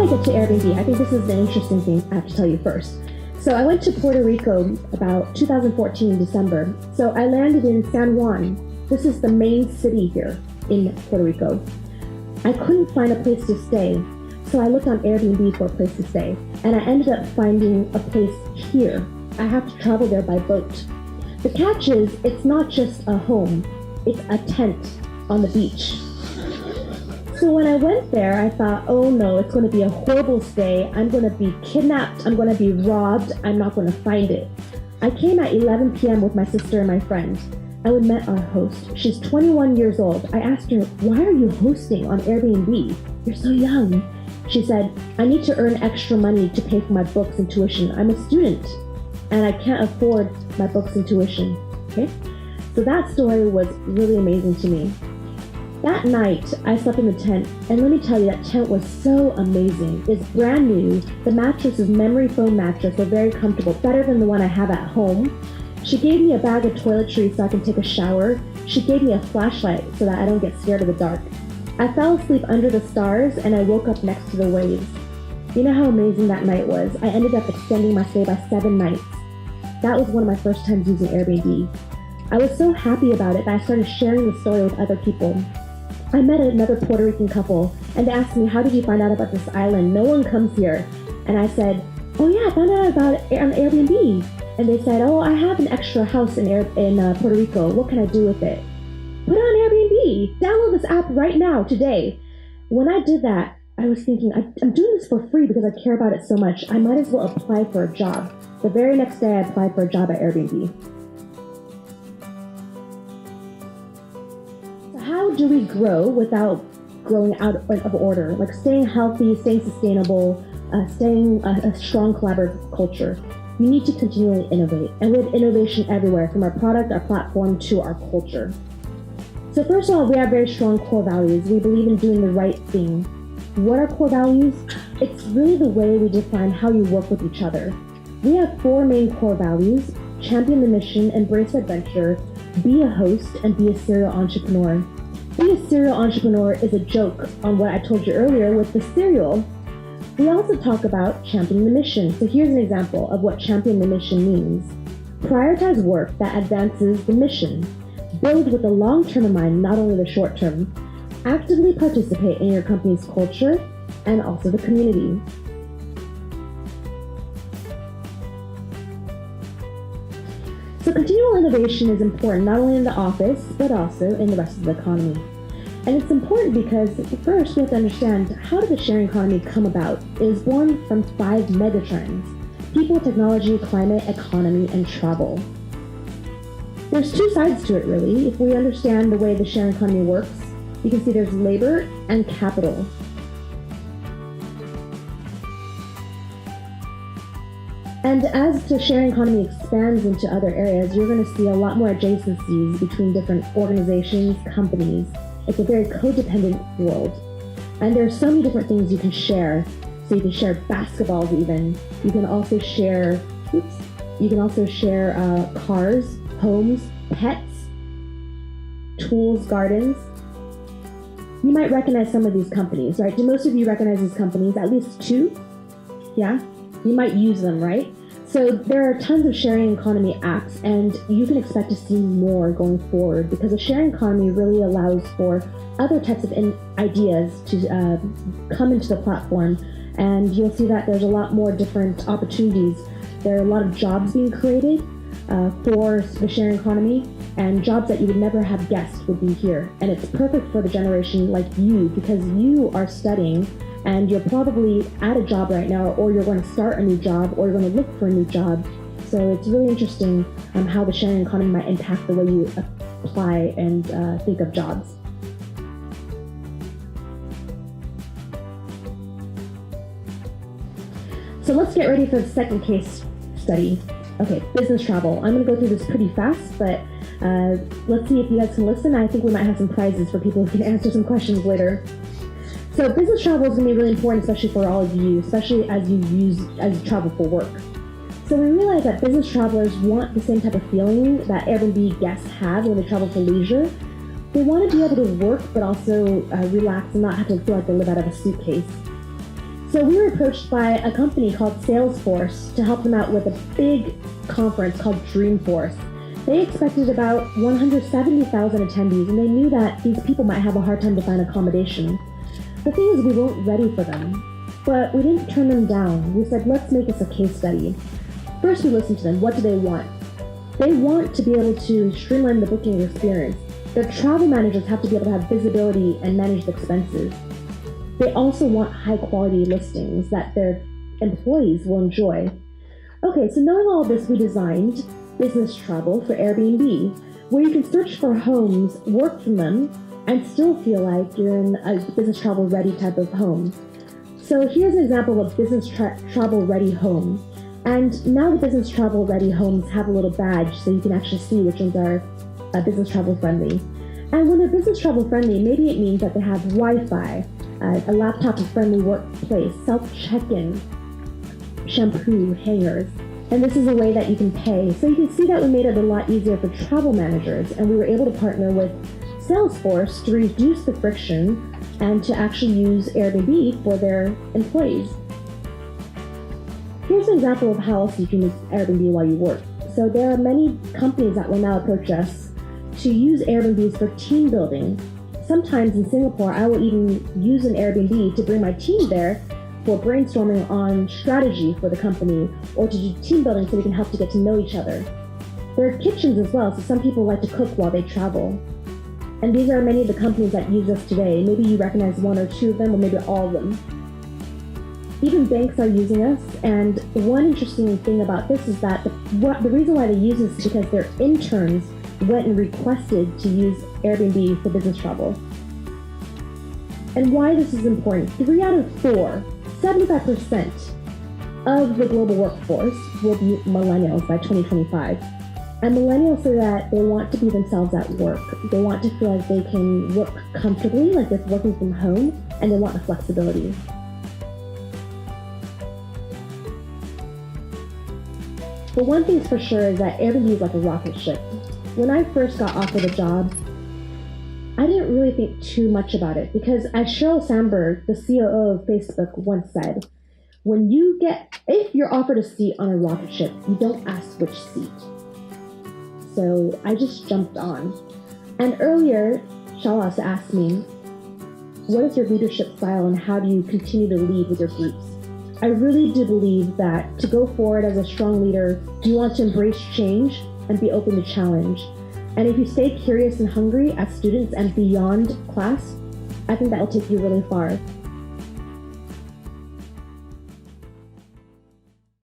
I get to Airbnb, I think this is an interesting thing I have to tell you first. So I went to Puerto Rico about 2014 in December. So I landed in San Juan. This is the main city here in Puerto Rico. I couldn't find a place to stay, so I looked on Airbnb for a place to stay, and I ended up finding a place here. I have to travel there by boat. The catch is, it's not just a home, it's a tent on the beach. So when I went there, I thought, oh no, it's going to be a horrible stay. I'm going to be kidnapped. I'm going to be robbed. I'm not going to find it. I came at 11 p.m. with my sister and my friend. I would met our host. She's 21 years old. I asked her, why are you hosting on Airbnb? You're so young. She said, I need to earn extra money to pay for my books and tuition. I'm a student and I can't afford my books and tuition. Okay? So that story was really amazing to me. That night, I slept in the tent, and let me tell you, that tent was so amazing. It's brand new. The mattress is memory foam mattress, so very comfortable, better than the one I have at home. She gave me a bag of toiletries so I can take a shower. She gave me a flashlight so that I don't get scared of the dark. I fell asleep under the stars, and I woke up next to the waves. You know how amazing that night was? I ended up extending my stay by 7 nights. That was one of my first times using Airbnb. I was so happy about it that I started sharing the story with other people. I met another Puerto Rican couple, and they asked me, how did you find out about this island? No one comes here. And I said, oh yeah, I found out about it on Airbnb. And they said, oh, I have an extra house in Puerto Rico. What can I do with it? Put it on Airbnb. Download this app right now, today. When I did that, I was thinking, I'm doing this for free because I care about it so much. I might as well apply for a job. The very next day, I applied for a job at Airbnb. How do we grow without growing out of order? Like staying healthy, staying sustainable, staying a strong collaborative culture. You need to continually innovate, and we have innovation everywhere, from our product, our platform, to our culture. So first of all, we have very strong core values. We believe in doing the right thing. What are core values? It's really the way we define how you work with each other. We have 4 main core values: champion the mission, embrace adventure, be a host, and be a serial entrepreneur. Be a serial entrepreneur is a joke on what I told you earlier with the cereal. We also talk about championing the mission. So here's an example of what champion the mission means. Prioritize work that advances the mission. Build with the long term in mind, not only the short term. Actively participate in your company's culture and also the community. So continual innovation is important not only in the office, but also in the rest of the economy. And it's important because first we have to understand, how did the sharing economy come about? It is born from 5 megatrends: people, technology, climate, economy, and travel. There's 2 sides to it really. If we understand the way the sharing economy works, you can see there's labor and capital. And as the sharing economy expands into other areas, you're going to see a lot more adjacencies between different organizations, companies. It's a very codependent world. And there are so many different things you can share. So you can share basketballs even. You can also share, cars, homes, pets, tools, gardens. You might recognize some of these companies, right? Do most of you recognize these companies? At least 2? Yeah? You might use them, right? So there are tons of sharing economy apps, and you can expect to see more going forward, because the sharing economy really allows for other types of ideas to come into the platform, and you'll see that there's a lot more different opportunities. There are a lot of jobs being created for the sharing economy, and jobs that you would never have guessed would be here. And it's perfect for the generation like you, because you are studying and you're probably at a job right now, or you're going to start a new job, or you're going to look for a new job. So it's really interesting how the sharing economy might impact the way you apply and think of jobs. So let's get ready for the second case study. Okay, business travel. I'm going to go through this pretty fast, but let's see if you guys can listen. I think we might have some prizes for people who can answer some questions later. So business travel is going to be really important, especially for all of you, especially as you travel for work. So we realize that business travelers want the same type of feeling that Airbnb guests have when they travel for leisure. They want to be able to work, but also relax and not have to feel like they live out of a suitcase. So we were approached by a company called Salesforce to help them out with a big conference called Dreamforce. They expected about 170,000 attendees, and they knew that these people might have a hard time to find accommodation. The thing is, we weren't ready for them, but we didn't turn them down. We said, let's make this a case study. First, we listened to them. What do they want? They want to be able to streamline the booking experience. Their travel managers have to be able to have visibility and manage the expenses. They also want high-quality listings that their employees will enjoy. Okay, so knowing all this, we designed business travel for Airbnb, where you can search for homes, work from them, and still feel like you're in a business travel ready type of home. So here's an example of a business travel ready home. And now the business travel ready homes have a little badge so you can actually see which ones are business travel friendly. And when they're business travel friendly, maybe it means that they have Wi-Fi, a laptop friendly workplace, self check-in, shampoo, hangers. And this is a way that you can pay. So you can see that we made it a lot easier for travel managers, and we were able to partner with Salesforce to reduce the friction and to actually use Airbnb for their employees. Here's an example of how else you can use Airbnb while you work. So there are many companies that will now approach us to use Airbnbs for team building. Sometimes in Singapore, I will even use an Airbnb to bring my team there for brainstorming on strategy for the company, or to do team building so we can help to get to know each other. There are kitchens as well, so some people like to cook while they travel. And these are many of the companies that use us today. Maybe you recognize one or two of them, or maybe all of them. Even banks are using us, and one interesting thing about this is that the reason why they use us is because their interns went and requested to use Airbnb for business travel. And why this is important: 3 out of 4, 75% of the global workforce will be millennials by 2025. And millennials say that they want to be themselves at work. They want to feel like they can work comfortably, like they're working from home, and they want the flexibility. But one thing's for sure is that Airbnb is like a rocket ship. When I first got offered a job, I didn't really think too much about it, because as Sheryl Sandberg, the COO of Facebook, once said, if you're offered a seat on a rocket ship, you don't ask which seat. So I just jumped on. And earlier, Sheryl also asked me, what is your leadership style and how do you continue to lead with your groups? I really do believe that to go forward as a strong leader, you want to embrace change and be open to challenge. And if you stay curious and hungry as students and beyond class, I think that will take you really far.